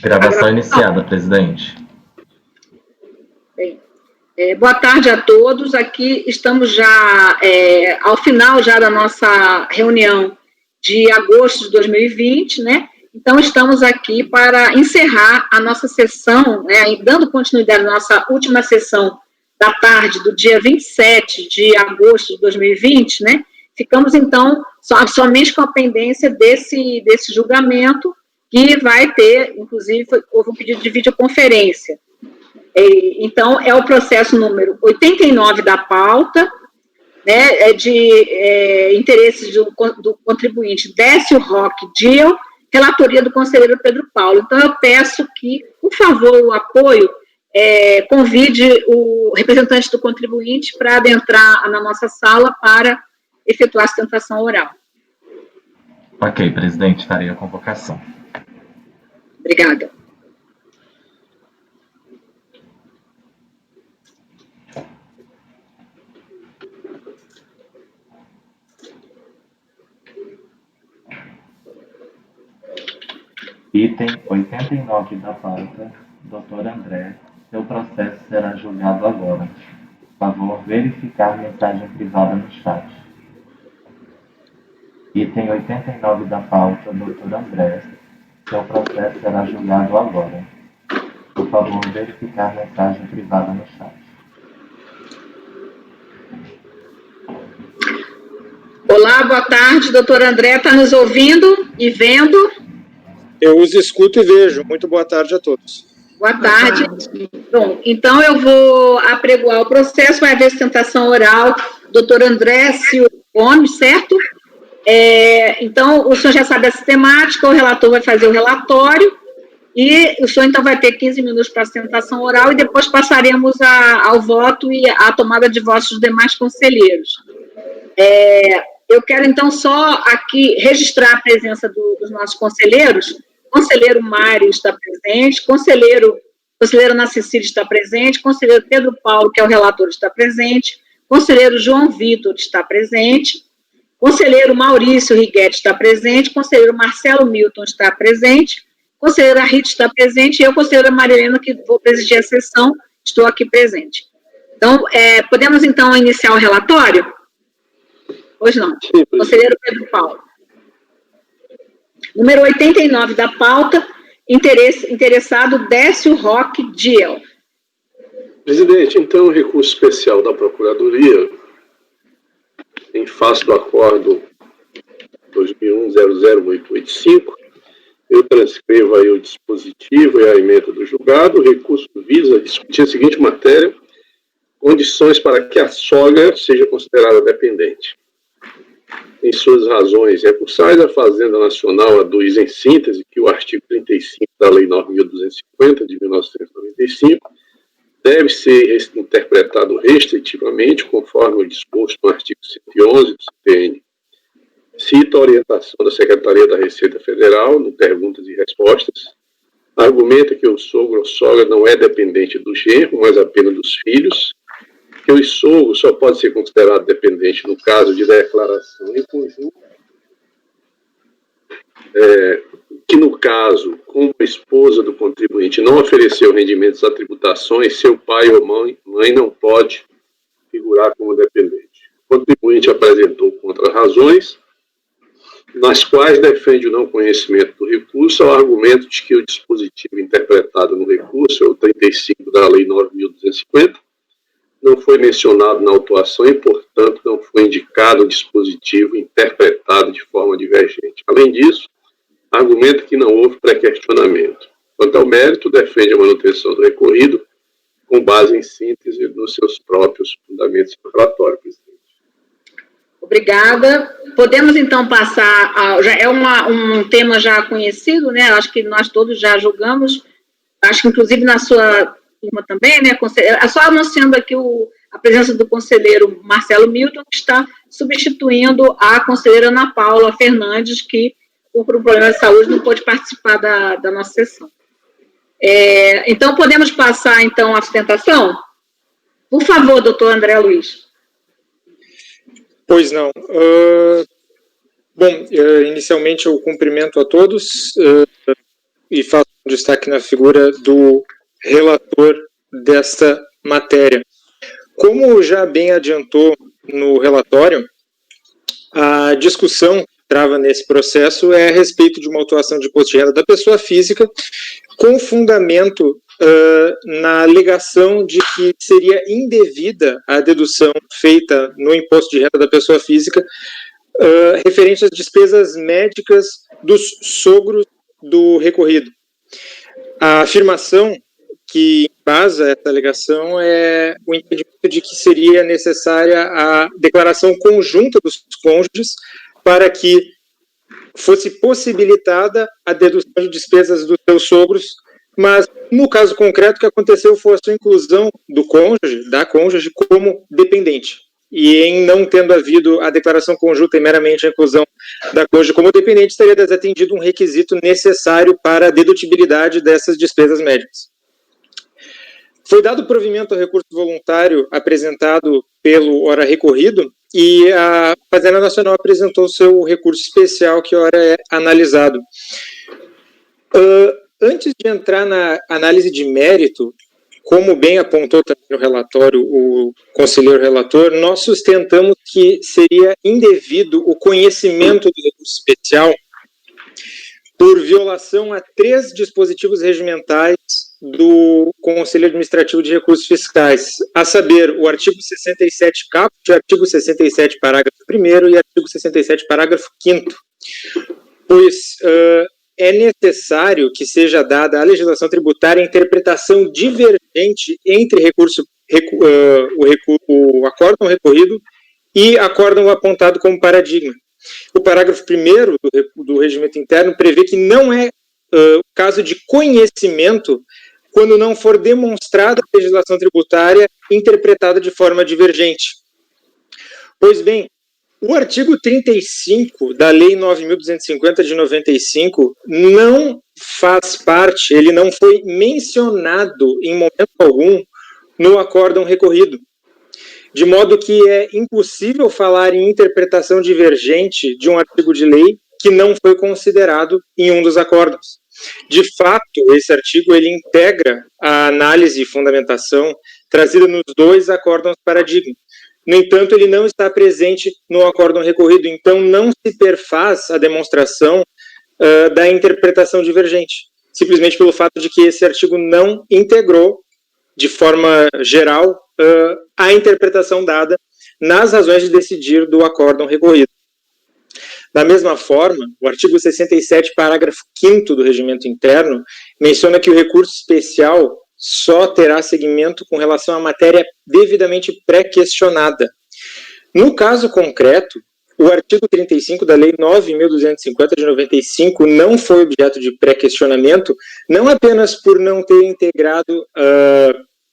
Gravação iniciada, presidente. Bem, boa tarde a todos. Aqui estamos já ao final já da nossa reunião de agosto de 2020, né? Então, estamos aqui para encerrar a nossa sessão, né, dando continuidade à nossa última sessão da tarde do dia 27 de agosto de 2020, né? Ficamos, então, somente com a pendência desse julgamento, que vai ter, inclusive, houve um pedido de videoconferência. Então, é o processo número 89 da pauta, né, de interesses do contribuinte Décio Roque Diel, relatoria do conselheiro Pedro Paulo. Então, eu peço que, por favor, o apoio, convide o representante do contribuinte para adentrar na nossa sala para efetuar a sustentação oral. Ok, presidente, farei a convocação. Obrigada. Item 89 da pauta, doutor André, seu processo será julgado agora. Por favor, verificar mensagem privada no chat. Item 89 da pauta, doutor André, seu processo será julgado agora. Por favor, verificar mensagem privada no chat. Olá, boa tarde, doutor André, está nos ouvindo e vendo? Eu os escuto e vejo. Muito boa tarde a todos. Boa tarde. Bom, então eu vou apregoar o processo, vai haver sustentação oral, doutor André Silva Gomes, certo? Então, o senhor já sabe a sistemática, o relator vai fazer o relatório, e o senhor, então, vai ter 15 minutos para a sustentação oral, e depois passaremos ao voto e à tomada de votos dos demais conselheiros. Eu quero, então, só aqui registrar a presença dos nossos conselheiros. Conselheiro Mário está presente, conselheira Ana Cecília está presente, conselheiro Pedro Paulo, que é o relator, está presente, conselheiro João Vitor está presente, conselheiro Maurício Riguete está presente, conselheiro Marcelo Milton está presente, conselheira Rita está presente, e eu, conselheira Marilena, que vou presidir a sessão, estou aqui presente. Então, podemos, então, iniciar o relatório? Pois não. Sim, conselheiro Pedro Paulo. Número 89 da pauta, interessado Décio Roque Diel. Presidente, então, o recurso especial da Procuradoria, em face do acordo 2001-00885, eu transcrevo aí o dispositivo e a emenda do julgado. O recurso visa discutir a seguinte matéria: condições para que a sogra seja considerada dependente. Em suas razões recursais, a Fazenda Nacional aduz em síntese que o artigo 35 da Lei 9.250, de 1995, deve ser interpretado restritivamente, conforme o disposto no artigo 111 do CPN. Cito a orientação da Secretaria da Receita Federal, no Perguntas e Respostas, argumenta que o sogro ou sogra não é dependente do genro, mas apenas dos filhos, que o sogro só pode ser considerado dependente no caso de declaração em conjunto, que no caso, como a esposa do contribuinte não ofereceu rendimentos a tributações, seu pai ou mãe não pode figurar como dependente. O contribuinte apresentou contra-razões, nas quais defende o não conhecimento do recurso ao argumento de que o dispositivo interpretado no recurso, o 35 da Lei 9.250, não foi mencionado na autuação e, portanto, não foi indicado o dispositivo interpretado de forma divergente. Além disso, argumenta que não houve pré-questionamento. Quanto ao mérito, defende a manutenção do recorrido com base em síntese nos seus próprios fundamentos do relatório, presidente. Obrigada. Podemos, então, passar já é um tema já conhecido, né? Acho que nós todos já julgamos, acho que, inclusive, na sua turma também, né, só anunciando aqui a presença do conselheiro Marcelo Milton, que está substituindo a conselheira Ana Paula Fernandes, que, por problema de saúde, não pôde participar da nossa sessão. Então, podemos passar, então, à sustentação? Por favor, doutor André Luiz. Pois não. Bom, inicialmente eu cumprimento a todos e faço destaque na figura do relator desta matéria. Como já bem adiantou no relatório, a discussão que trava nesse processo é a respeito de uma autuação de imposto de renda da pessoa física, com fundamento na alegação de que seria indevida a dedução feita no imposto de renda da pessoa física referente às despesas médicas dos sogros do recorrido. A afirmação que embasa essa alegação é o entendimento de que seria necessária a declaração conjunta dos cônjuges para que fosse possibilitada a dedução de despesas dos seus sogros, mas no caso concreto o que aconteceu foi a sua inclusão do cônjuge, da cônjuge, como dependente. E em não tendo havido a declaração conjunta e meramente a inclusão da cônjuge como dependente, estaria desatendido um requisito necessário para a dedutibilidade dessas despesas médicas. Foi dado provimento ao recurso voluntário apresentado pelo ora recorrido e a Fazenda Nacional apresentou seu recurso especial que ora é analisado. Antes de entrar na análise de mérito, como bem apontou também no relatório o conselheiro relator, nós sustentamos que seria indevido o conhecimento do recurso especial por violação a 3 dispositivos regimentais do Conselho Administrativo de Recursos Fiscais, a saber, o artigo 67 caput, artigo 67 parágrafo 1º e artigo 67 parágrafo 5º, pois é necessário que seja dada à legislação tributária interpretação divergente entre o acórdão recorrido e acórdão apontado como paradigma. O parágrafo 1º do regimento interno prevê que não é caso de conhecimento quando não for demonstrada a legislação tributária interpretada de forma divergente. Pois bem, o artigo 35 da Lei 9.250 de 95 não faz parte, ele não foi mencionado em momento algum no acórdão recorrido, de modo que é impossível falar em interpretação divergente de um artigo de lei que não foi considerado em um dos acórdãos. De fato, esse artigo ele integra a análise e fundamentação trazida nos 2 acórdãos paradigma. No entanto, ele não está presente no acórdão recorrido, então não se perfaz a demonstração da interpretação divergente, simplesmente pelo fato de que esse artigo não integrou, de forma geral, a interpretação dada nas razões de decidir do acórdão recorrido. Da mesma forma, o artigo 67, parágrafo 5º do regimento interno, menciona que o recurso especial só terá seguimento com relação à matéria devidamente pré-questionada. No caso concreto, o artigo 35 da Lei 9.250 de 95 não foi objeto de pré-questionamento, não apenas por não ter integrado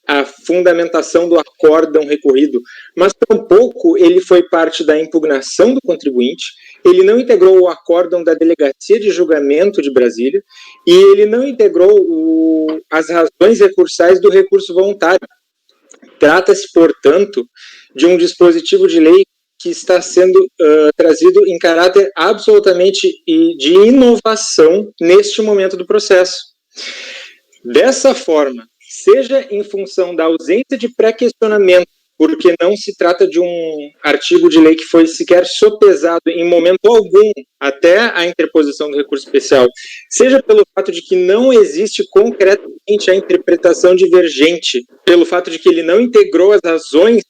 a fundamentação do acórdão recorrido, mas tampouco ele foi parte da impugnação do contribuinte, ele não integrou o acórdão da Delegacia de Julgamento de Brasília e ele não integrou as razões recursais do recurso voluntário. Trata-se, portanto, de um dispositivo de lei que está sendo trazido em caráter absolutamente de inovação neste momento do processo. Dessa forma, seja em função da ausência de pré-questionamento, porque não se trata de um artigo de lei que foi sequer sopesado em momento algum até a interposição do recurso especial, seja pelo fato de que não existe concretamente a interpretação divergente, pelo fato de que ele não integrou as razões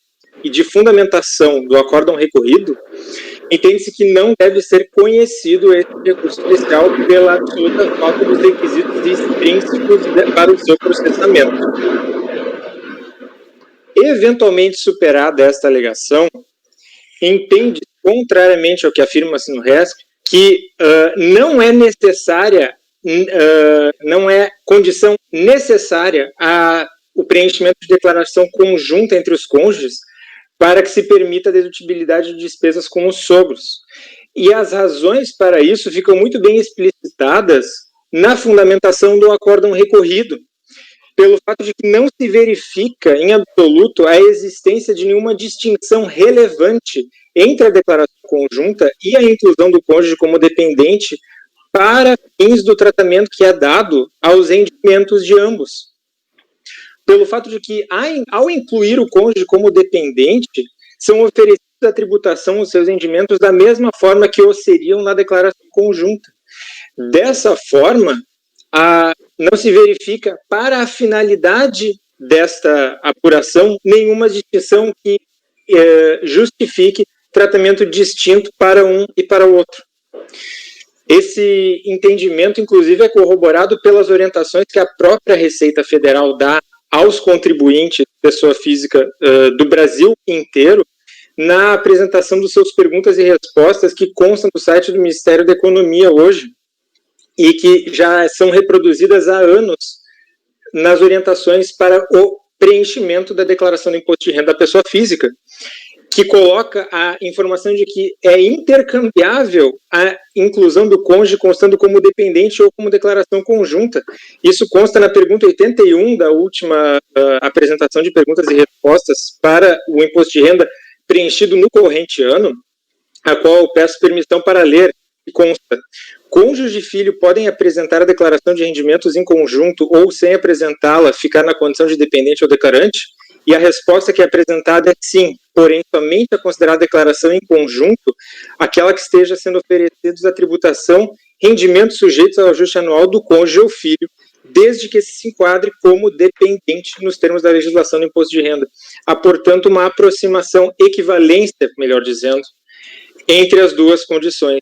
e de fundamentação do acórdão recorrido, entende-se que não deve ser conhecido esse recurso especial pela absoluta falta dos requisitos extrínsecos para o seu processamento. Eventualmente superada esta alegação, entende, contrariamente ao que afirma-se no RESP, que não é necessária, não é condição necessária o preenchimento de declaração conjunta entre os cônjuges para que se permita a dedutibilidade de despesas com os sogros. E as razões para isso ficam muito bem explicitadas na fundamentação do acórdão recorrido, pelo fato de que não se verifica, em absoluto, a existência de nenhuma distinção relevante entre a declaração conjunta e a inclusão do cônjuge como dependente para fins do tratamento que é dado aos rendimentos de ambos. Pelo fato de que, ao incluir o cônjuge como dependente, são oferecidos a tributação os seus rendimentos da mesma forma que o seriam na declaração conjunta. Dessa forma, não se verifica, para a finalidade desta apuração, nenhuma distinção que justifique tratamento distinto para um e para o outro. Esse entendimento, inclusive, é corroborado pelas orientações que a própria Receita Federal dá aos contribuintes, pessoa física do Brasil inteiro, na apresentação dos seus perguntas e respostas que constam do site do Ministério da Economia hoje e que já são reproduzidas há anos nas orientações para o preenchimento da declaração do imposto de renda da pessoa física, que coloca a informação de que é intercambiável a inclusão do cônjuge constando como dependente ou como declaração conjunta. Isso consta na pergunta 81 da última apresentação de perguntas e respostas para o imposto de renda preenchido no corrente ano, a qual eu peço permissão para ler, que consta: cônjuge e filho podem apresentar a declaração de rendimentos em conjunto ou, sem apresentá-la, ficar na condição de dependente ou declarante? E a resposta que é apresentada é sim, porém somente a considerada declaração em conjunto aquela que esteja sendo oferecidos à tributação rendimentos sujeitos ao ajuste anual do cônjuge ou filho, desde que se enquadre como dependente nos termos da legislação do imposto de renda. Há, portanto, uma aproximação, equivalência, melhor dizendo, entre as duas condições.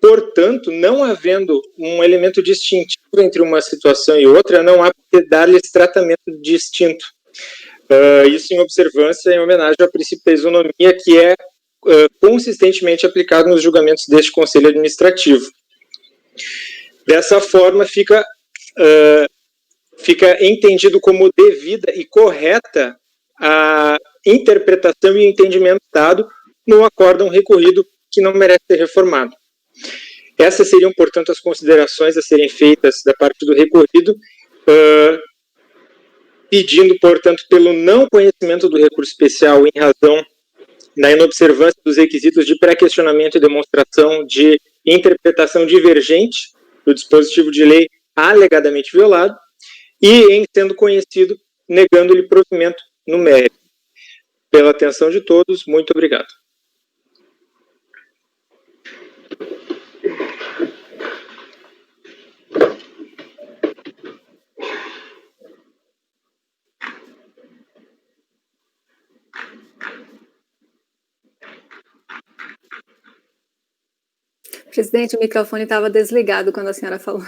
Portanto, não havendo um elemento distintivo entre uma situação e outra, não há por que dar-lhes tratamento distinto. Isso em observância, em homenagem ao princípio da isonomia, que é consistentemente aplicado nos julgamentos deste Conselho Administrativo. Dessa forma, fica entendido como devida e correta a interpretação e entendimento dado no acórdão recorrido, que não merece ser reformado. Essas seriam, portanto, as considerações a serem feitas da parte do recorrido, pedindo, portanto, pelo não conhecimento do recurso especial em razão da inobservância dos requisitos de pré-questionamento e demonstração de interpretação divergente do dispositivo de lei alegadamente violado, e, em sendo conhecido, negando-lhe provimento no mérito. Pela atenção de todos, muito obrigado. Presidente, o microfone estava desligado quando a senhora falou.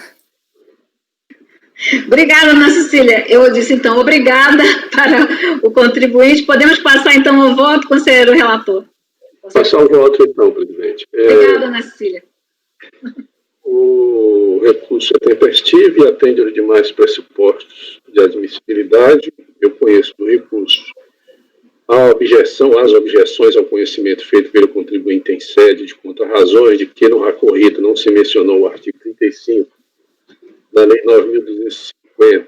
Obrigada, Ana Cecília. Eu disse, então, obrigada para o contribuinte. Podemos passar, então, ao voto, conselheiro relator? Passar o voto, então, presidente. Obrigada, Ana Cecília. O recurso é tempestivo e atende aos demais pressupostos de admissibilidade. Eu conheço do recurso. As objeções ao conhecimento feito pelo contribuinte em sede de contra-razões de que no recorrido não se mencionou o artigo 35 da Lei 9.250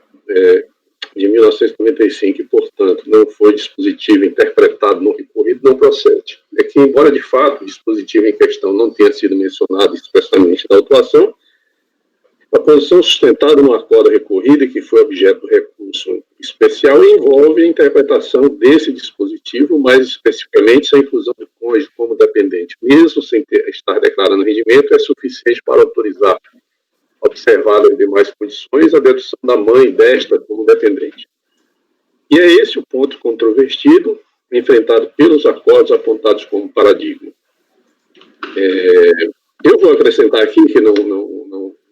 de 1995 e, portanto, não foi dispositivo interpretado no recorrido, não procede. É que, embora de fato o dispositivo em questão não tenha sido mencionado expressamente na autuação, a posição sustentada no acordo recorrido e que foi objeto do recurso especial envolve a interpretação desse dispositivo, mais especificamente se a inclusão do cônjuge como dependente, mesmo sem estar declarando rendimento, é suficiente para autorizar, observadas as demais condições, a dedução da mãe desta como dependente. E é esse o ponto controvertido, enfrentado pelos acordos apontados como paradigma. Eu vou acrescentar aqui que não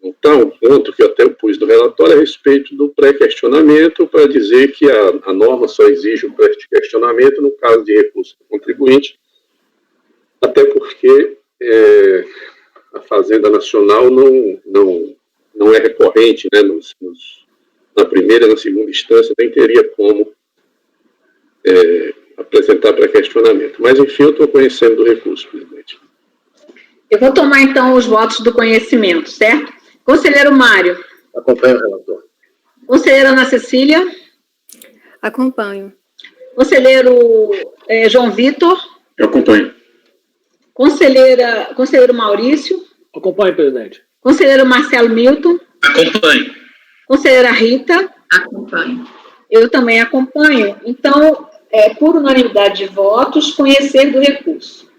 está um ponto que eu até pus no relatório a respeito do pré-questionamento, para dizer que a norma só exige o pré-questionamento no caso de recurso do contribuinte, até porque a Fazenda Nacional não é recorrente, né, na primeira e na segunda instância, nem teria como apresentar pré-questionamento. Mas, enfim, eu estou conhecendo do recurso, presidente. Eu vou tomar, então, os votos do conhecimento, certo? Conselheiro Mário. Acompanho o relator. Conselheira Ana Cecília. Acompanho. Conselheiro João Vitor. Eu acompanho. Conselheiro Maurício. Acompanho, presidente. Conselheiro Marcelo Milton. Acompanho. Conselheira Rita. Acompanho. Eu também acompanho. Então, por unanimidade de votos, conhecer do recurso.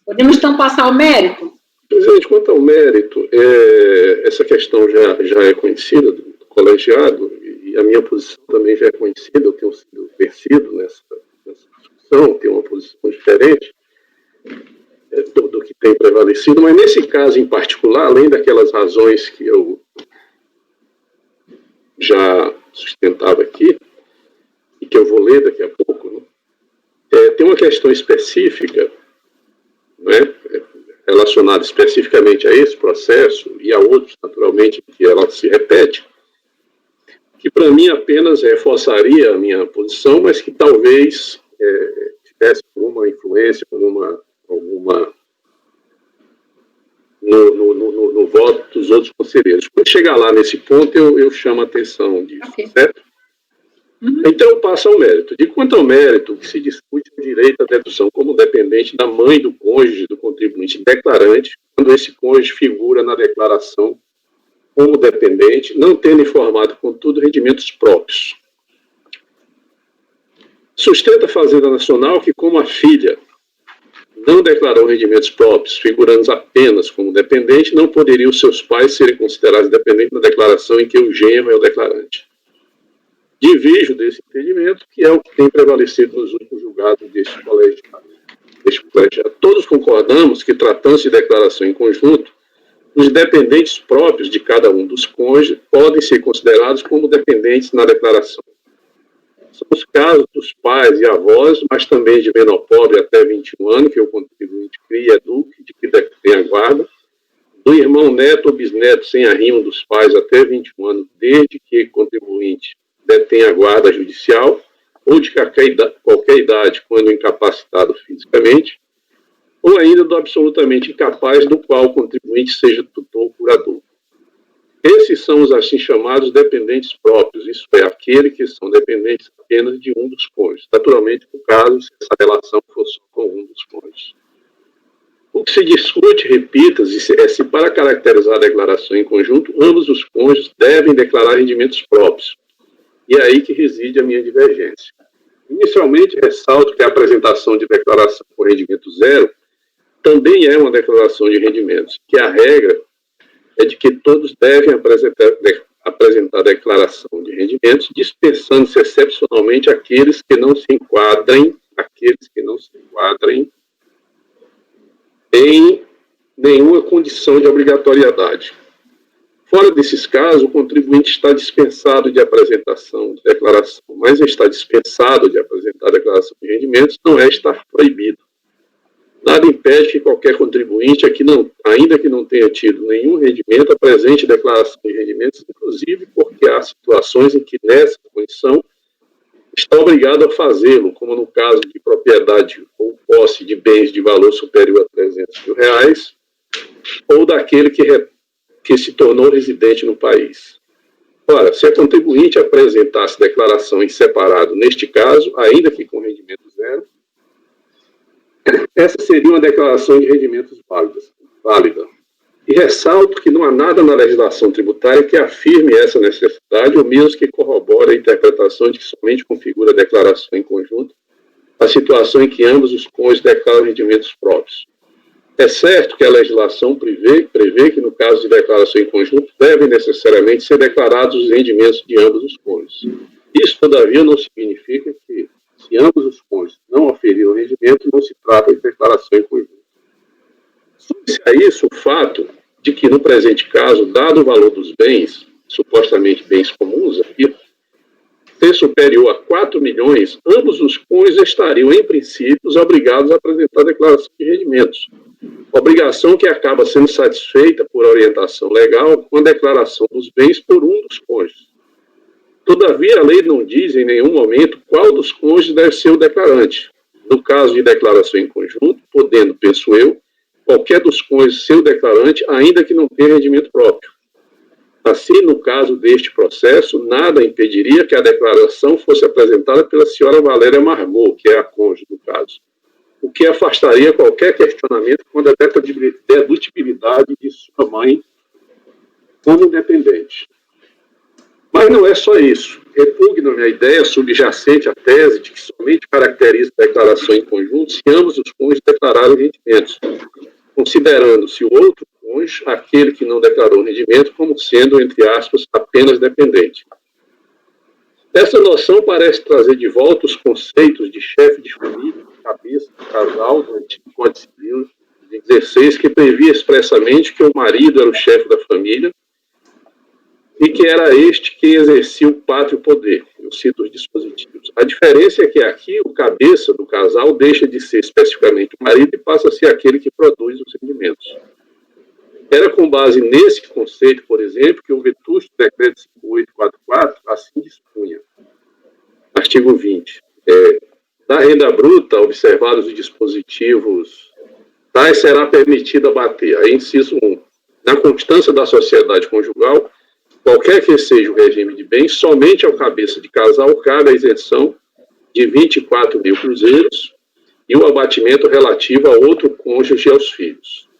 Podemos, então, passar ao mérito? Presidente, quanto ao mérito, essa questão já é conhecida do colegiado, e a minha posição também já é conhecida, eu tenho sido vencido nessa discussão, tenho uma posição diferente do que tem prevalecido, mas nesse caso em particular, além daquelas razões que eu já sustentava aqui, e que eu vou ler daqui a pouco, né, tem uma questão específica, né, relacionada especificamente a esse processo e a outros, naturalmente, que ela se repete, que para mim apenas reforçaria a minha posição, mas que talvez tivesse alguma influência, alguma no voto dos outros conselheiros. Quando chegar lá nesse ponto, eu chamo a atenção disso, okay, certo? Uhum. Então, eu passo ao mérito. De quanto ao mérito, que se discute o direito à dedução como dependente da mãe do cônjuge do contribuinte declarante, quando esse cônjuge figura na declaração como dependente, não tendo informado, contudo, rendimentos próprios. Sustenta a Fazenda Nacional que, como a filha não declarou rendimentos próprios, figurando apenas como dependente, não poderiam seus pais serem considerados dependentes na declaração em que o genro é o declarante. Divirjo desse entendimento, que é o que tem prevalecido nos últimos julgados deste colegiado. Todos concordamos que, tratando-se de declaração em conjunto, os dependentes próprios de cada um dos cônjuges podem ser considerados como dependentes na declaração. São os casos dos pais e avós, mas também de menor pobre até 21 anos, que o contribuinte cria e eduque, de que tem a guarda, do irmão neto ou bisneto sem arrimo dos pais até 21 anos, desde que o contribuinte detém a guarda judicial, ou de qualquer idade, quando incapacitado fisicamente, ou ainda do absolutamente incapaz, do qual o contribuinte seja tutor ou curador. Esses são os assim chamados dependentes próprios, isso é, aqueles que são dependentes apenas de um dos cônjuges. Naturalmente, no caso, se essa relação for só com um dos cônjuges. O que se discute, repita-se, é se para caracterizar a declaração em conjunto, ambos os cônjuges devem declarar rendimentos próprios. E é aí que reside a minha divergência. Inicialmente, ressalto que a apresentação de declaração por rendimento zero também é uma declaração de rendimentos, que a regra é de que todos devem apresentar declaração de rendimentos, dispensando-se excepcionalmente aqueles que não se enquadrem em nenhuma condição de obrigatoriedade. Fora desses casos, o contribuinte está dispensado de apresentação de declaração, mas estar dispensado de apresentar declaração de rendimentos não é estar proibido. Nada impede que qualquer contribuinte, ainda que não tenha tido nenhum rendimento, apresente declaração de rendimentos, inclusive porque há situações em que, nessa condição, está obrigado a fazê-lo, como no caso de propriedade ou posse de bens de valor superior a R$300 mil, ou daquele que se tornou residente no país. Ora, se a contribuinte apresentasse declaração em separado, neste caso, ainda que com rendimento zero, essa seria uma declaração de rendimentos válida. E ressalto que não há nada na legislação tributária que afirme essa necessidade, ou mesmo que corrobore a interpretação de que somente configura a declaração em conjunto a situação em que ambos os cônjuges declaram rendimentos próprios. É certo que a legislação prevê que, no caso de declaração em conjunto, devem necessariamente ser declarados os rendimentos de ambos os cônjuges. Isso, todavia, não significa que, se ambos os cônjuges não oferiram rendimento, não se trata de declaração em conjunto. Soma-se a isso o fato de que, no presente caso, dado o valor dos bens, supostamente bens comuns, aqui, ser superior a 4 milhões, ambos os cônjuges estariam, em princípio, obrigados a apresentar declaração de rendimentos. Obrigação que acaba sendo satisfeita por orientação legal com a declaração dos bens por um dos cônjuges. Todavia, a lei não diz em nenhum momento qual dos cônjuges deve ser o declarante. No caso de declaração em conjunto, podendo, penso eu, qualquer dos cônjuges ser o declarante, ainda que não tenha rendimento próprio. Assim, no caso deste processo, nada impediria que a declaração fosse apresentada pela senhora Valéria Margot, que é a cônjuge do caso, o que afastaria qualquer questionamento quanto à dedutibilidade de sua mãe como dependente. Mas não é só isso. Repugna-me a ideia subjacente à tese de que somente caracteriza a declaração em conjunto se ambos os cônjuges declararem rendimentos, considerando-se o outro cônjuge, aquele que não declarou rendimento, como sendo, entre aspas, apenas dependente. Essa noção parece trazer de volta os conceitos de chefe de família, de cabeça do casal, do antigo Código Civil de 16, que previa expressamente que o marido era o chefe da família e que era este que exercia o pátrio poder. Eu cito os dispositivos. A diferença é que aqui o cabeça do casal deixa de ser especificamente o marido e passa a ser aquele que produz os rendimentos. Era com base nesse conceito, por exemplo, que o vetusto decreto 5844 assim dispunha. Artigo 20. Da renda bruta, observados os dispositivos tais, será permitido abater. Aí, inciso 1. Na constância da sociedade conjugal, qualquer que seja o regime de bens, somente ao cabeça de casal cabe a isenção de 24 mil cruzeiros e o abatimento relativo a outro cônjuge e aos filhos.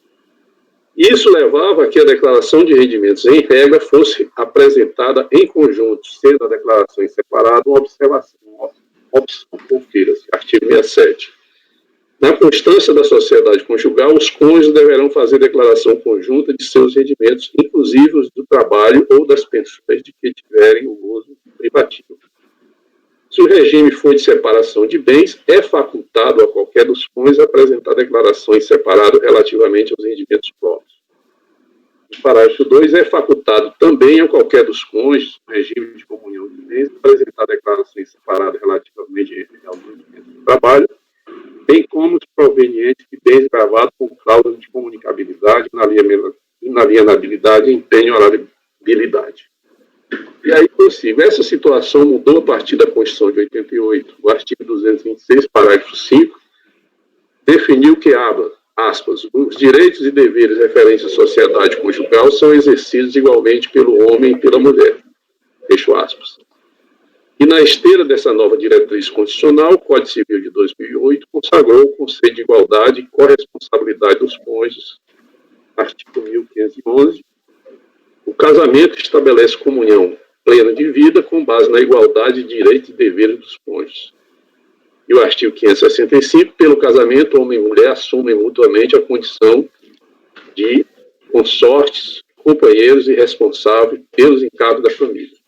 Isso levava a que a declaração de rendimentos, em regra, fosse apresentada em conjunto, sendo a declaração em separado uma opção, confira-se, artigo 67. Na constância da sociedade conjugal, os cônjuges deverão fazer declaração conjunta de seus rendimentos, inclusive os do trabalho ou das pensões de que tiverem o gozo privativo. Se o regime for de separação de bens, é facultado a qualquer dos cônjuges apresentar declaração em separado relativamente aos rendimentos próprios. No parágrafo 2, é facultado também a qualquer dos cônjuges, no regime de comunhão de bens, apresentar declaração em separado relativamente aos rendimentos do trabalho, bem como os provenientes de bens gravados com cláusulas de comunicabilidade, inalienabilidade e empenhorabilidade. E aí consigo. Essa situação mudou a partir da Constituição de 88. O artigo 226, parágrafo 5, definiu que, aspas, os direitos e deveres referentes à sociedade conjugal são exercidos igualmente pelo homem e pela mulher. Fecho aspas. E na esteira dessa nova diretriz constitucional, o Código Civil de 2008 consagrou o conceito de igualdade e corresponsabilidade dos cônjuges, artigo 1511. O casamento estabelece comunhão plena de vida com base na igualdade de direitos e deveres dos cônjuges. E o artigo 565, pelo casamento, homem e mulher assumem mutuamente a condição de consortes, companheiros e responsáveis pelos encargos da família.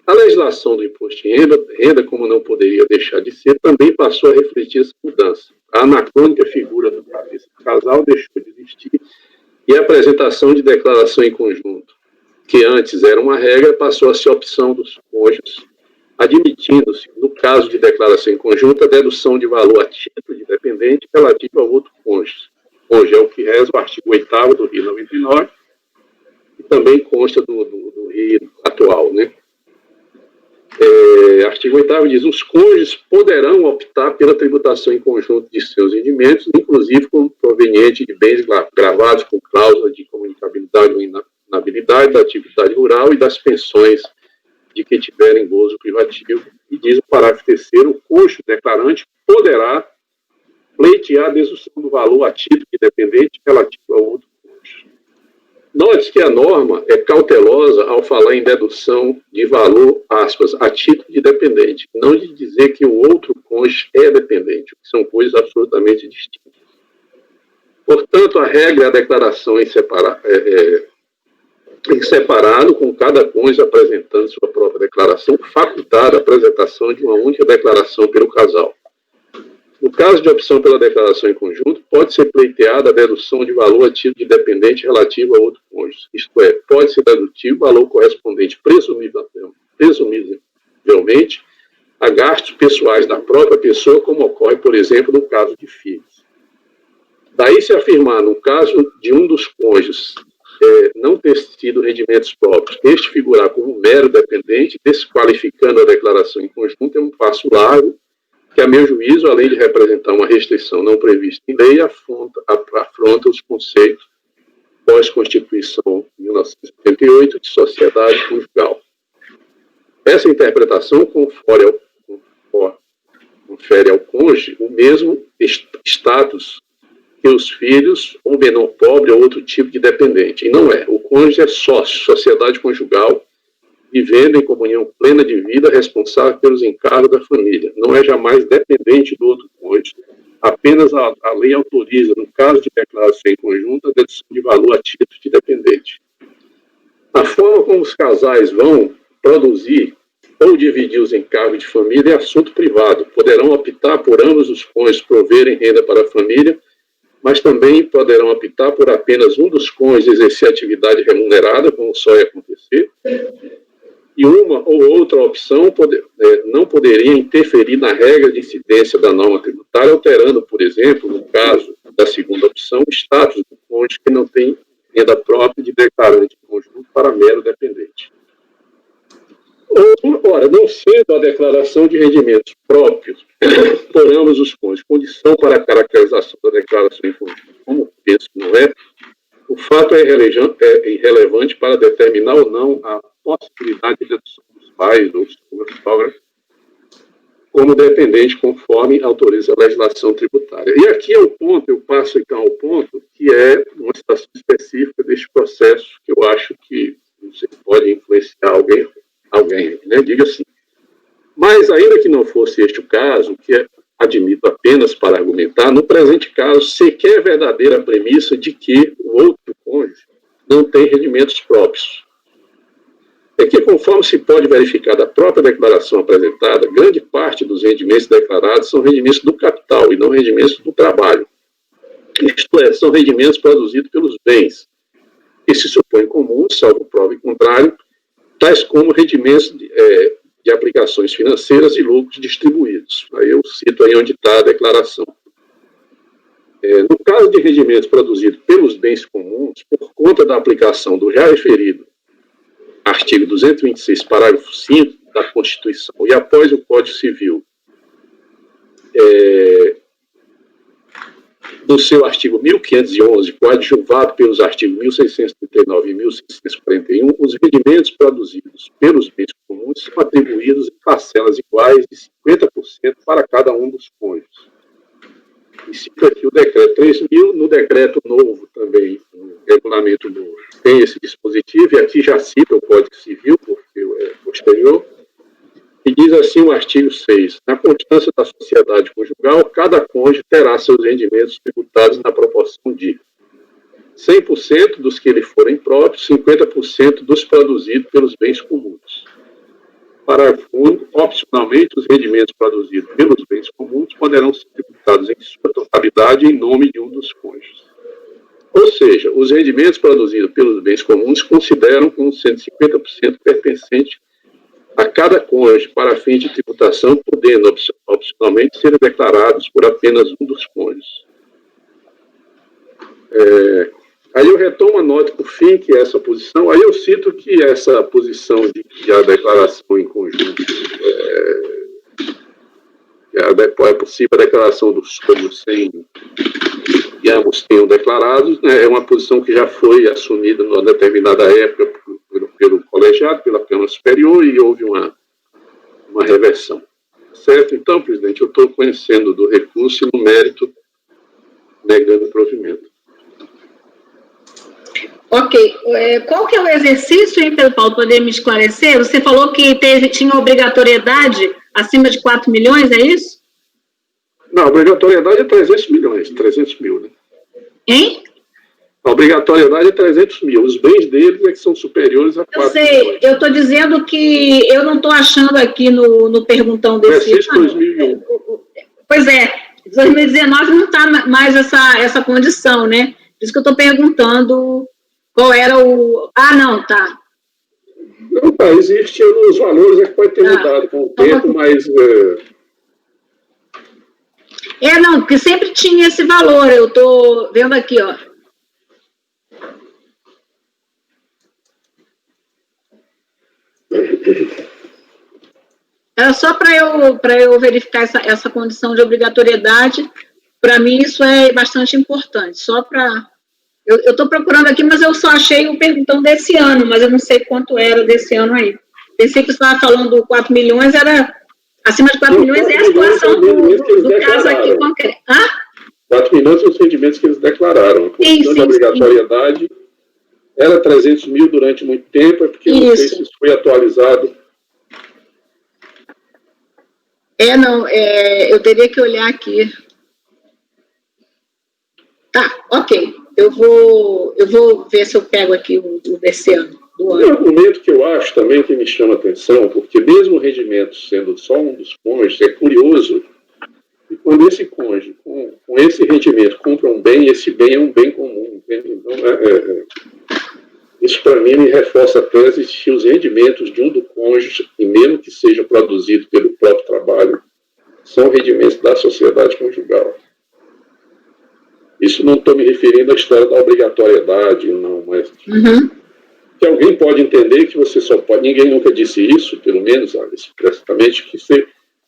A legislação do imposto de renda, como não poderia deixar de ser, também passou a refletir essa mudança. A anacrônica figura do cabeça do casal deixou de existir e a apresentação de declaração em conjunto, que antes era uma regra, passou a ser opção dos cônjuges, admitindo-se, no caso de declaração em conjunto, a dedução de valor a título de dependente relativo ao outro cônjuge. Hoje é o que reza o artigo 8º do RI 99, e também consta do RI atual, né? Artigo 8º diz: os cônjuges poderão optar pela tributação em conjunto de seus rendimentos, inclusive como proveniente de bens gravados com cláusula de comunicabilidade ou inabilidade da atividade rural e das pensões de que tiverem gozo privativo. E diz o parágrafo 3º, o cônjuge declarante poderá pleitear a dedução do valor a título de dependente relativo ao outro cônjuge. Note que a norma é cautelosa ao falar em dedução de valor, aspas, a título de dependente, não de dizer que o outro cônjuge é dependente, que são coisas absolutamente distintas. Portanto, a regra é a declaração em separado, com cada cônjuge apresentando sua própria declaração, facultada a apresentação de uma única declaração pelo casal. No caso de opção pela declaração em conjunto, pode ser pleiteada a dedução de valor a título de dependente relativo a outro cônjuge. Isto é, pode ser dedutivo o valor correspondente presumivelmente a gastos pessoais da própria pessoa, como ocorre, por exemplo, no caso de filhos. Daí se afirmar, no caso de um dos cônjuges não ter tido rendimentos próprios, este figurar como mero dependente, desqualificando a declaração em conjunto, é um passo largo que, a meu juízo, além de representar uma restrição não prevista em lei, afronta os conceitos pós-Constituição de 1988 de sociedade conjugal. Essa interpretação confere ao cônjuge o mesmo status que os filhos, ou menor pobre, ou outro tipo de dependente. E não é. O cônjuge é sócio, sociedade conjugal, vivendo em comunhão plena de vida, responsável pelos encargos da família. Não é jamais dependente do outro cônjuge. Apenas a lei autoriza, no caso de declaração em conjunto, a dedução de valor a título de dependente. A forma como os casais vão produzir ou dividir os encargos de família é assunto privado. Poderão optar por ambos os cônjuges proverem renda para a família, mas também poderão optar por apenas um dos cônjuges exercer atividade remunerada, como só ia acontecer, e uma ou outra opção não poderia interferir na regra de incidência da norma tributária, alterando, por exemplo, no caso da segunda opção, o status do cônjuge que não tem renda própria de declarante conjunto para mero dependente. Ora, não sendo a declaração de rendimentos próprios por ambos os cônjuges condição para a caracterização da declaração em conjunto, como penso que não é, o fato é irrelevante para determinar ou não a possibilidade de dedução dos pais ou sogra como dependente, conforme autoriza a legislação tributária. E aqui é o ponto, eu passo então ao ponto, que é uma situação específica deste processo, que eu acho que você pode influenciar alguém, né? Diga assim. Mas, ainda que não fosse este o caso, que admito apenas para argumentar, no presente caso, sequer é verdadeira a premissa de que o outro cônjuge não tem rendimentos próprios. É que, conforme se pode verificar da própria declaração apresentada, grande parte dos rendimentos declarados são rendimentos do capital e não rendimentos do trabalho. Isto é, são rendimentos produzidos pelos bens, que se supõem comuns, salvo prova em contrário, tais como rendimentos de aplicações financeiras e lucros distribuídos. Aí eu cito aí onde está a declaração. No caso de rendimentos produzidos pelos bens comuns, por conta da aplicação do já referido artigo 226, parágrafo 5 da Constituição, e após o Código Civil, no seu artigo 1511, coadjuvado pelos artigos 1639 e 1641, os rendimentos produzidos pelos bens comuns são atribuídos em parcelas iguais de 50% para cada um dos cônjuges. E cito aqui o decreto 3.000, no decreto novo também, no regulamento novo, tem esse dispositivo, e aqui já cita o Código Civil, porque é posterior, e diz assim o artigo 6, na constância da sociedade conjugal, cada cônjuge terá seus rendimentos tributados na proporção de 100% dos que lhe forem próprios, 50% dos produzidos pelos bens comuns. Parágrafo único, opcionalmente, os rendimentos produzidos pelos bens comuns poderão ser tributados em sua totalidade em nome de um dos cônjuges. Ou seja, os rendimentos produzidos pelos bens comuns consideram como 150% pertencente a cada cônjuge para fins de tributação, podendo opcionalmente ser declarados por apenas um dos cônjuges. Aí eu retomo a nota por fim, que é essa posição. Aí eu cito que essa posição de que a declaração em conjunto é possível a declaração dos cônjuges sem que ambos tenham declarados, né, é uma posição que já foi assumida numa determinada época pelo colegiado, pela Câmara Superior, e houve uma reversão. Certo? Então, presidente, eu estou conhecendo do recurso e no mérito negando o provimento. Ok. Qual que é o exercício, hein, Pedro Paulo, poder me esclarecer? Você falou que tinha obrigatoriedade acima de 4 milhões, é isso? Não, a obrigatoriedade é 300 milhões, 300 mil, né? Hein? A obrigatoriedade é 300 mil. Os bens deles é que são superiores a 4 milhões. Eu sei, eu estou dizendo que eu não estou achando aqui no perguntão desse ano. 2001. Pois é, 2019 não está mais essa condição, né? Por isso que eu estou perguntando qual era o... Ah, não, tá. Não, tá, existe os valores, que pode ter mudado com o tempo, mas... não, porque sempre tinha esse valor, eu estou vendo aqui, ó. Era só para eu verificar essa condição de obrigatoriedade. Para mim, isso é bastante importante. Só para... Eu estou procurando aqui, mas eu só achei o perguntão desse ano, mas eu não sei quanto era desse ano aí. Pensei que você estava falando 4 milhões, era... Acima de 4 milhões é a situação do caso aqui concreto. 4 milhões são os rendimentos que eles declararam. A condição de obrigatoriedade era 300 mil durante muito tempo, é porque não sei se isso foi atualizado. Eu teria que olhar aqui. Tá, ok. Eu vou ver se eu pego aqui o desse ano. Um argumento que eu acho também que me chama a atenção, porque mesmo o rendimento sendo só um dos cônjuges, é curioso que quando esse cônjuge, com esse rendimento, compra um bem, esse bem é um bem comum. Entende? Então, isso para mim me reforça a tese de que os rendimentos de um do cônjuge, e mesmo que seja produzido pelo próprio trabalho, são rendimentos da sociedade conjugal. Isso não estou me referindo à história da obrigatoriedade, não, mas que alguém pode entender que você só pode, ninguém nunca disse isso, pelo menos explicitamente, que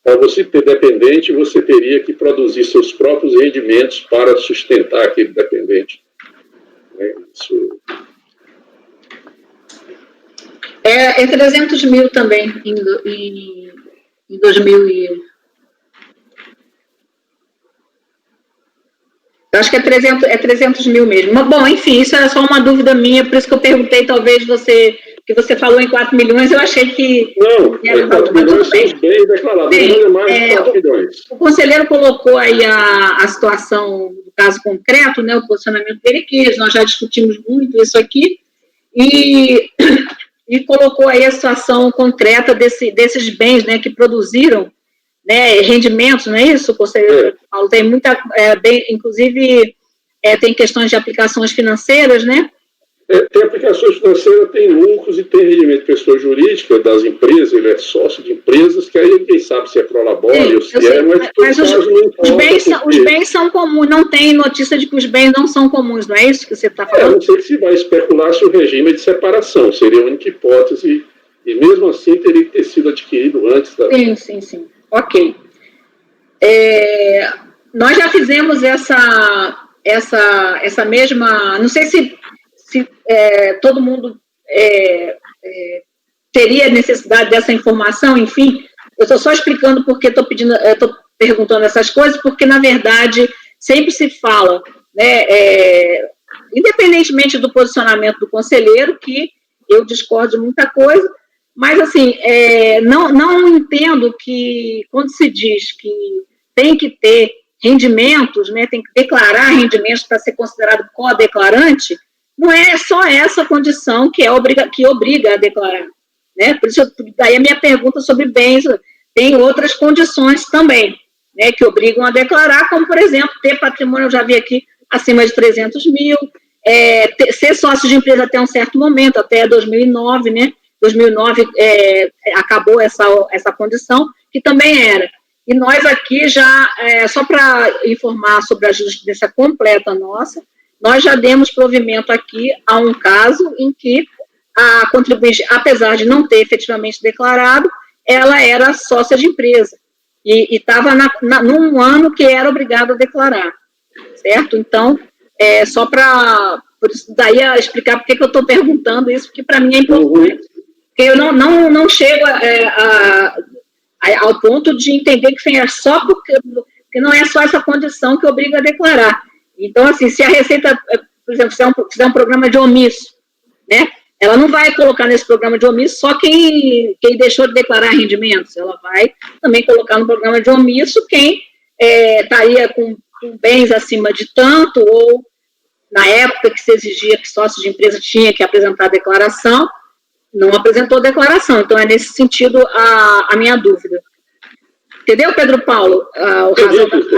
para você ter dependente, você teria que produzir seus próprios rendimentos para sustentar aquele dependente. Isso... É 300 mil também em 2000 e... Eu acho que é 300 mil mesmo. Mas, bom, enfim, isso era só uma dúvida minha, por isso que eu perguntei, talvez que você falou em 4 milhões, eu achei que... Não, 4 milhões são os bens declarados, não é mais de 4 milhões. O conselheiro colocou aí a situação do caso concreto, né, o posicionamento dele, que nós já discutimos muito isso aqui, e colocou aí a situação concreta desses bens, né, que produziram, né, rendimentos, não é isso, conselheiro Paulo? Tem muita, inclusive, tem questões de aplicações financeiras, né? Tem aplicações financeiras, tem lucros e tem rendimento de pessoa jurídica das empresas, ele é sócio de empresas, que aí ninguém sabe se é prolabore ou se mas os bens são comuns, não tem notícia de que os bens não são comuns, não é isso que você está falando? Eu não sei se vai especular se o regime é de separação, seria a única hipótese, e mesmo assim teria que ter sido adquirido antes da... Sim. Ok. Nós já fizemos essa mesma... Não sei se todo mundo teria necessidade dessa informação, enfim. Eu estou só explicando porque estou perguntando essas coisas, porque, na verdade, sempre se fala, né, independentemente do posicionamento do conselheiro, que eu discordo de muita coisa, mas, assim, não entendo que, quando se diz que tem que ter rendimentos, né, tem que declarar rendimentos para ser considerado co-declarante, não é só essa condição que obriga a declarar. Né? Por isso, daí a minha pergunta sobre bens, tem outras condições também, né, que obrigam a declarar, como, por exemplo, ter patrimônio, eu já vi aqui, acima de 300 mil, ser sócio de empresa até um certo momento, até 2009, né? 2009 acabou essa condição, que também era. E nós aqui já, só para informar sobre a jurisprudência completa nossa, nós já demos provimento aqui a um caso em que a contribuinte, apesar de não ter efetivamente declarado, ela era sócia de empresa e estava num ano que era obrigada a declarar, certo? Então, só para, por isso daí a explicar porque que eu estou perguntando isso, porque para mim é importante, porque eu não chego ao ponto de entender que é só porque não é só essa condição que obriga a declarar. Então, assim, se a Receita, por exemplo, fizer um programa de omisso, né, ela não vai colocar nesse programa de omisso só quem deixou de declarar rendimentos, ela vai também colocar no programa de omisso quem estaria com bens acima de tanto, ou na época que se exigia que sócio de empresa tinha que apresentar a declaração, não apresentou a declaração. Então, é nesse sentido a minha dúvida. Entendeu, Pedro Paulo? A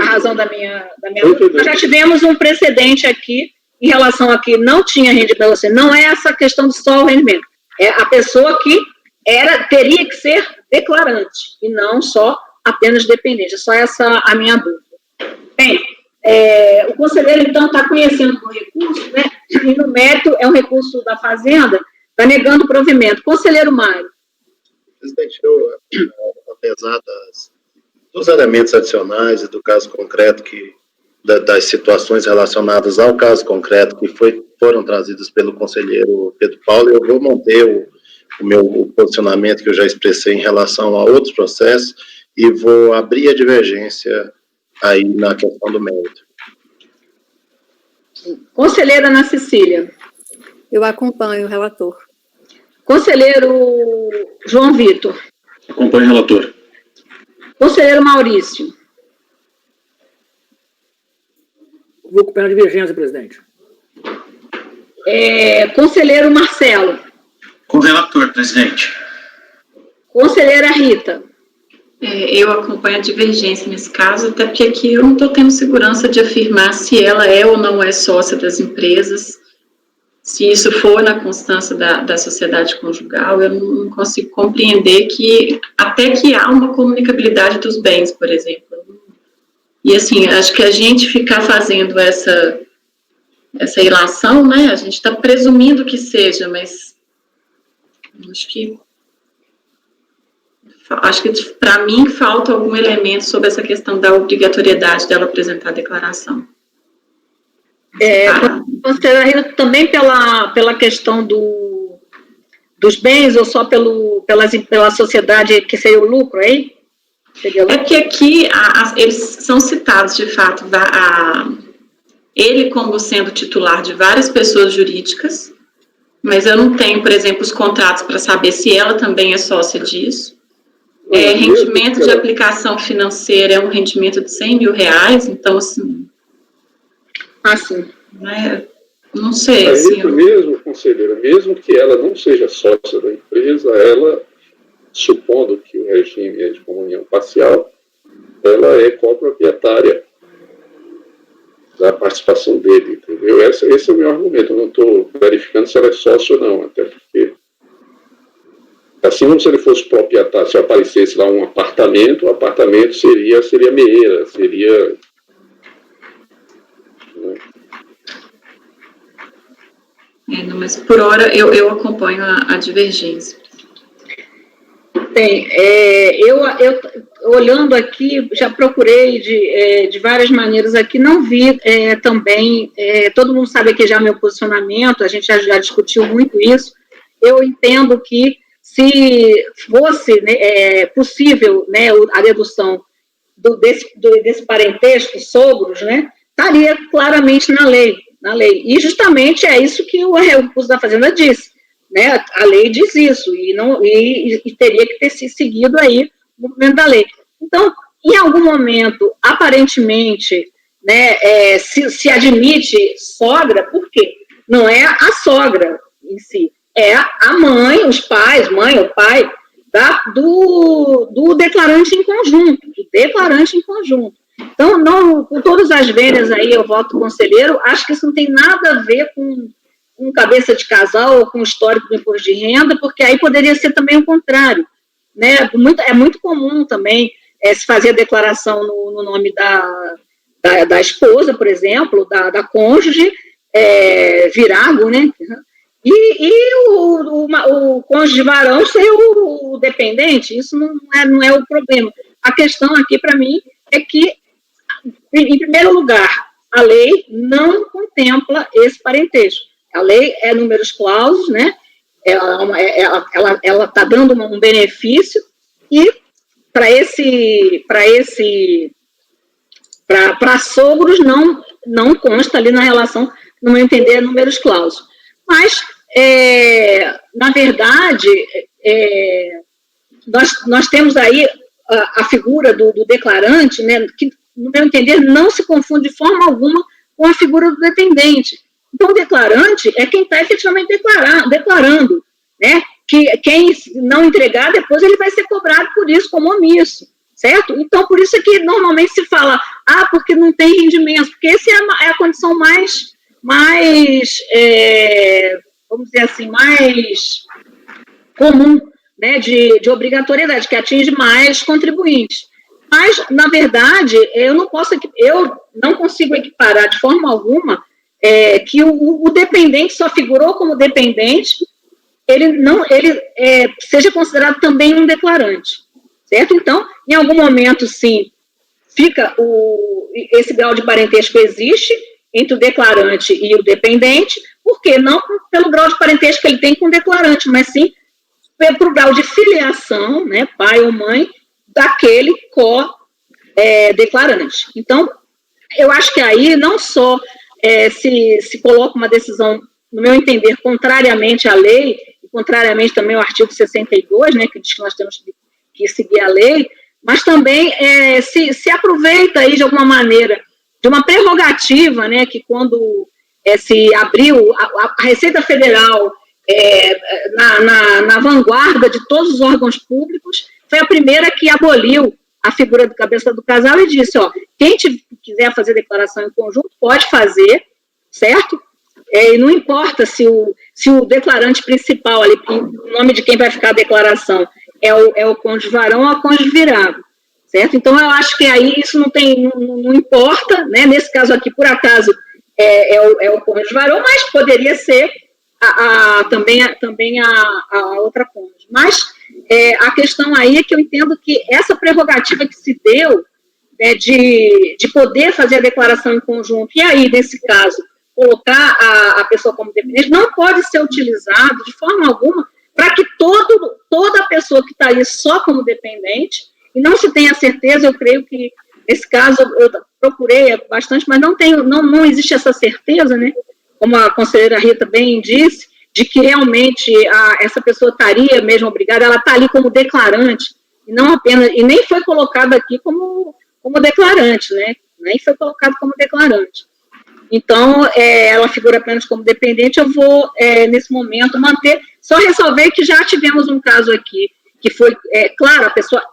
razão da minha dúvida. Nós já tivemos um precedente aqui, em relação a que não tinha rendimento, não é essa questão de só o rendimento, é a pessoa que teria que ser declarante, e não só apenas dependente, é só essa a minha dúvida. Bem, o conselheiro, então, está conhecendo o recurso, né, e no mérito é um recurso da Fazenda, está negando o provimento. Conselheiro Mário. Presidente, apesar dos elementos adicionais e do caso concreto, das situações relacionadas ao caso concreto que foram trazidas pelo conselheiro Pedro Paulo, eu vou manter o meu posicionamento que eu já expressei em relação a outros processos e vou abrir a divergência aí na questão do mérito. Conselheira Ana Cecília. Eu acompanho o relator. Conselheiro João Vitor. Acompanho o relator. Conselheiro Maurício. Vou com pena de divergência, presidente. Conselheiro Marcelo. Com o relator, presidente. Conselheira Rita. Eu acompanho a divergência nesse caso, até porque aqui eu não estou tendo segurança de afirmar se ela é ou não é sócia das empresas. Se isso for na constância da sociedade conjugal, eu não consigo compreender que, até que há uma comunicabilidade dos bens, por exemplo. E, assim, acho que a gente ficar fazendo essa ilação, né, a gente está presumindo que seja, mas acho que para mim falta algum elemento sobre essa questão da obrigatoriedade dela apresentar a declaração. Conselheira Rita, também pela questão dos bens ou só pela sociedade que seria o lucro aí? É que aqui eles são citados, de fato, ele como sendo titular de várias pessoas jurídicas, mas eu não tenho, por exemplo, os contratos para saber se ela também é sócia disso. Rendimento de aplicação financeira é um rendimento de R$100 mil, então, assim... sim. Não sei. Aí, assim, mesmo, conselheira, mesmo que ela não seja sócia da empresa, ela, supondo que o regime é de comunhão parcial, ela é coproprietária da participação dele, entendeu? Esse é o meu argumento. Eu não estou verificando se ela é sócia ou não, até porque, assim como se ele fosse proprietário, se aparecesse lá um apartamento, o apartamento seria meia, seria... mas por hora eu acompanho a divergência. Eu olhando aqui, já procurei de várias maneiras aqui, não vi também, todo mundo sabe aqui já meu posicionamento, a gente já discutiu muito isso. Eu entendo que se fosse possível, né, a dedução desse parentesco, sogros, né, estaria claramente na lei. E justamente é isso que o recurso da Fazenda disse, né? A lei diz isso, e teria que ter se seguido aí o movimento da lei. Então, em algum momento, aparentemente, né, se admite sogra, por quê? Não é a sogra em si, é a mãe, os pais, mãe ou pai, do declarante em conjunto, Então, não, com todas as vênias aí, eu voto conselheiro, acho que isso não tem nada a ver com cabeça de casal ou com histórico do imposto de renda, porque aí poderia ser também o contrário, né? É muito comum também se fazer a declaração no nome da esposa, por exemplo, da cônjuge, virago, né? E o cônjuge varão ser o dependente, isso não é o problema. A questão aqui, para mim, é que, em primeiro lugar, a lei não contempla esse parentesco. A lei é números clausos, né? Ela está dando um benefício e para sogros não consta ali na relação, no meu entender, é números clausos. Mas, na verdade, nós temos aí a figura do declarante, né, que, no meu entender, não se confunde de forma alguma com a figura do dependente. Então, o declarante é quem está efetivamente declarando, né? Que quem não entregar, depois ele vai ser cobrado por isso, como omisso, certo? Então, por isso é que normalmente se fala, porque não tem rendimento, porque essa é a condição mais vamos dizer assim, mais comum, né, de obrigatoriedade, que atinge mais contribuintes. Mas, na verdade, eu não consigo equiparar de forma alguma que o dependente só figurou como dependente, ele seja considerado também um declarante, certo? Então, em algum momento, sim, esse grau de parentesco existe entre o declarante e o dependente, porque não pelo grau de parentesco que ele tem com o declarante, mas sim pelo grau de filiação, né, pai ou mãe, daquele co-declarante. Então, eu acho que aí não só se coloca uma decisão, no meu entender, contrariamente à lei, e contrariamente também ao artigo 62, né, que diz que nós temos que seguir a lei, mas também se aproveita aí de alguma maneira de uma prerrogativa, né, que quando se abriu a Receita Federal na vanguarda de todos os órgãos públicos, foi a primeira que aboliu a figura do cabeça do casal e disse, quem quiser fazer declaração em conjunto pode fazer, certo? E não importa se o declarante principal, ali, o nome de quem vai ficar a declaração, é o cônjuge varão ou a cônjuge virado, certo? Então, eu acho que aí isso não importa, né? Nesse caso aqui, por acaso, é o cônjuge varão, mas poderia ser também a outra cônjuge. Mas a questão aí é que eu entendo que essa prerrogativa que se deu, né, de poder fazer a declaração em conjunto, e aí, nesse caso, colocar a pessoa como dependente, não pode ser utilizado de forma alguma para que toda pessoa que está aí só como dependente, e não se tenha certeza, eu creio que nesse caso eu procurei bastante, mas não existe essa certeza, né, como a conselheira Rita bem disse, de que realmente essa pessoa estaria mesmo obrigada, ela está ali como declarante, e não apenas, e nem foi colocada aqui como declarante, né, nem foi colocado como declarante. Então, ela figura apenas como dependente, eu vou, nesse momento, manter, só resolver que já tivemos um caso aqui, que foi, claro, a pessoa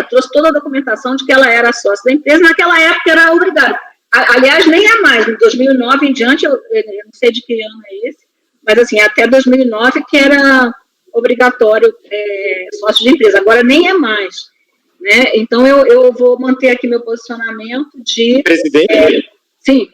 trouxe toda a documentação de que ela era sócia da empresa, naquela época era obrigada. Aliás, nem é mais, em 2009 em diante, eu não sei de que ano é esse, mas assim, até 2009 que era obrigatório sócio de empresa, agora nem é mais, né? Então, eu vou manter aqui meu posicionamento de... Presidente? Sim.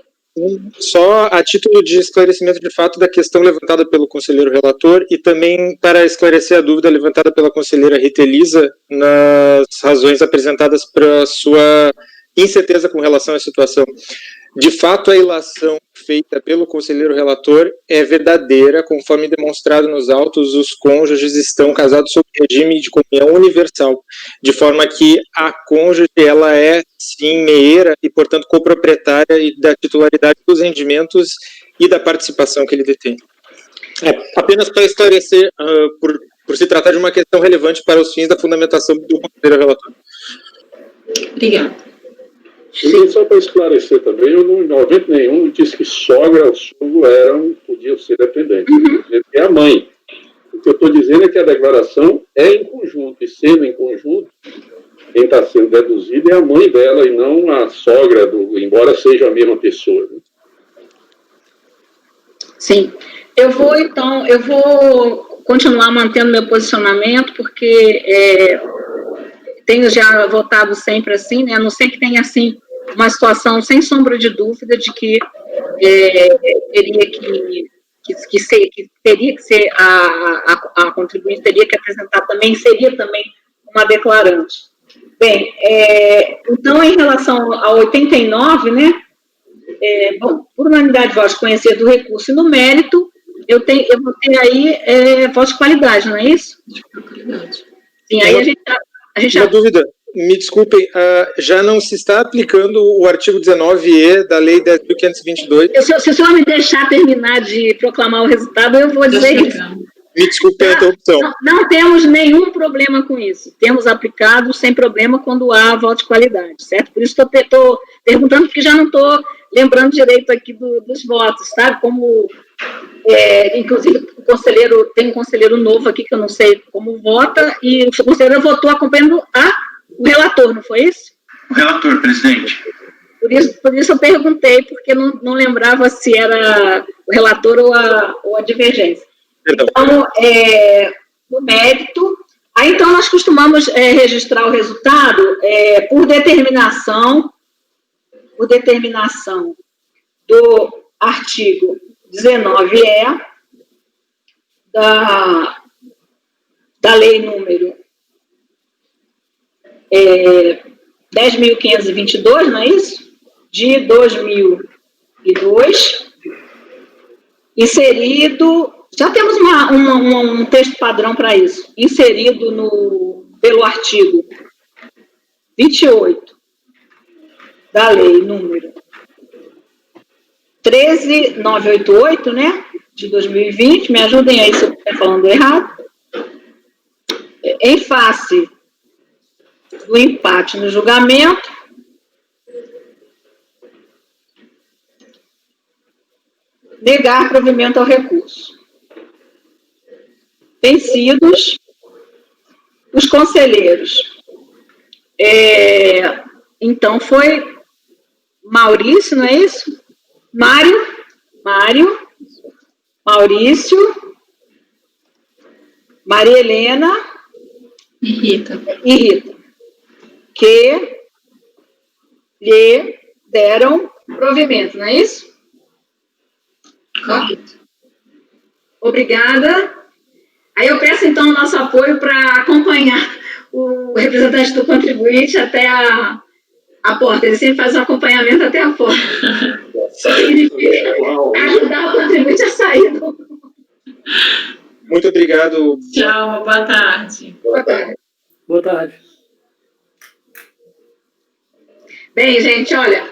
Só a título de esclarecimento de fato da questão levantada pelo conselheiro relator e também para esclarecer a dúvida levantada pela conselheira Rita Elisa nas razões apresentadas para sua incerteza com relação à situação. De fato, a ilação feita pelo conselheiro relator é verdadeira, conforme demonstrado nos autos, os cônjuges estão casados sob regime de comunhão universal, de forma que a cônjuge, ela é, sim, meieira e, portanto, coproprietária da titularidade dos rendimentos e da participação que ele detém. Apenas para esclarecer, por se tratar de uma questão relevante para os fins da fundamentação do conselheiro relator. Obrigada. Sim, só para esclarecer também, eu não, em momento nenhum disse que sogra ou sogro podiam ser dependentes. É a mãe. O que eu estou dizendo é que a declaração é em conjunto, e sendo em conjunto, quem está sendo deduzido é a mãe dela e não a sogra, embora seja a mesma pessoa. Né? Sim. Eu vou continuar mantendo meu posicionamento, porque tenho já votado sempre assim, né? A não ser que tenha, assim, uma situação sem sombra de dúvida de que teria que ser a contribuinte teria que apresentar também, seria também uma declarante. Bem, então, em relação ao 89, né, bom, por unanimidade de votos, conhecer do recurso e no mérito, eu vou ter aí voto de qualidade, não é isso? Sim, aí a gente Uma dúvida, me desculpem, já não se está aplicando o artigo 19E da Lei 10.522? Se o senhor me deixar terminar de proclamar o resultado, eu vou dizer isso. Me desculpe a interrupção. Não temos nenhum problema com isso. Temos aplicado sem problema quando há voto de qualidade, certo? Por isso estou perguntando, porque já não estou lembrando direito aqui dos votos, sabe? Como, inclusive, tem um conselheiro novo aqui, que eu não sei como vota, e o conselheiro votou acompanhando o relator, não foi isso? O relator, presidente. Por isso eu perguntei, porque não lembrava se era o relator ou a divergência. Então, no mérito, aí então nós costumamos registrar o resultado por determinação do artigo 19E da lei número 10.522, não é isso? De 2002, inserido, já temos um texto padrão para isso, inserido pelo artigo 28 da lei número 13988, né, de 2020, me ajudem aí se eu estiver falando errado, em face do empate no julgamento, negar provimento ao recurso. Vencidos os conselheiros. Então, foi Maurício, não é isso? Mário, Maurício, Maria Helena e Rita, que lhe deram provimento, não é isso? Correto. Obrigada. Aí eu peço, então, o nosso apoio para acompanhar o representante do contribuinte até a porta. Ele sempre faz um acompanhamento até a porta. Significa ajudar o contribuinte a sair. Muito obrigado. Tchau, boa tarde. Boa tarde. Boa tarde. Bem, gente, olha,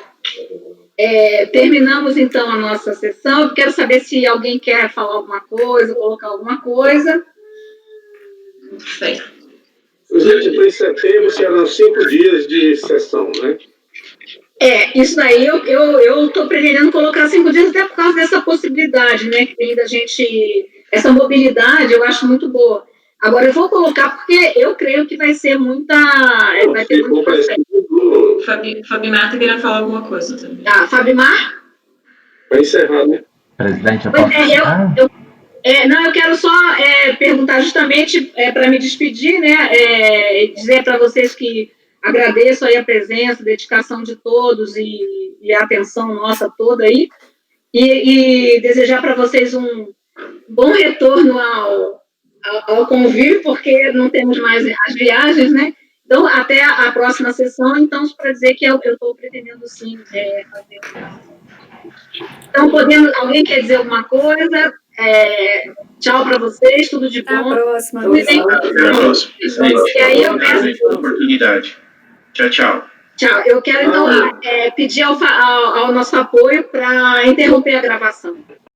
terminamos, então, a nossa sessão. Eu quero saber se alguém quer falar alguma coisa, colocar alguma coisa. Certo. Presidente, para em setembro serão 5 dias de sessão, né? Isso daí eu estou pretendendo colocar 5 dias até por causa dessa possibilidade, né, que tem da gente, essa mobilidade, eu acho muito boa. Agora, eu vou colocar porque eu creio que vai ser muita... vai ter muito processo. Fabimar queria falar alguma coisa também. Fabimar? Para encerrar, né? Presidente, eu posso... Não, eu quero só perguntar justamente para me despedir, né, dizer para vocês que agradeço aí a presença, a dedicação de todos e a atenção nossa toda aí, e desejar para vocês um bom retorno ao convívio, porque não temos mais as viagens, né? Então, até a próxima sessão, então, para dizer que eu estou pretendendo, sim, fazer uma... Então, alguém quer dizer alguma coisa? Tchau para vocês, tudo de bom. Até a próxima. Até a próxima. E aí eu peço... oportunidade. Tchau, tchau. Tchau. Eu quero, então, pedir ao nosso apoio para interromper a gravação.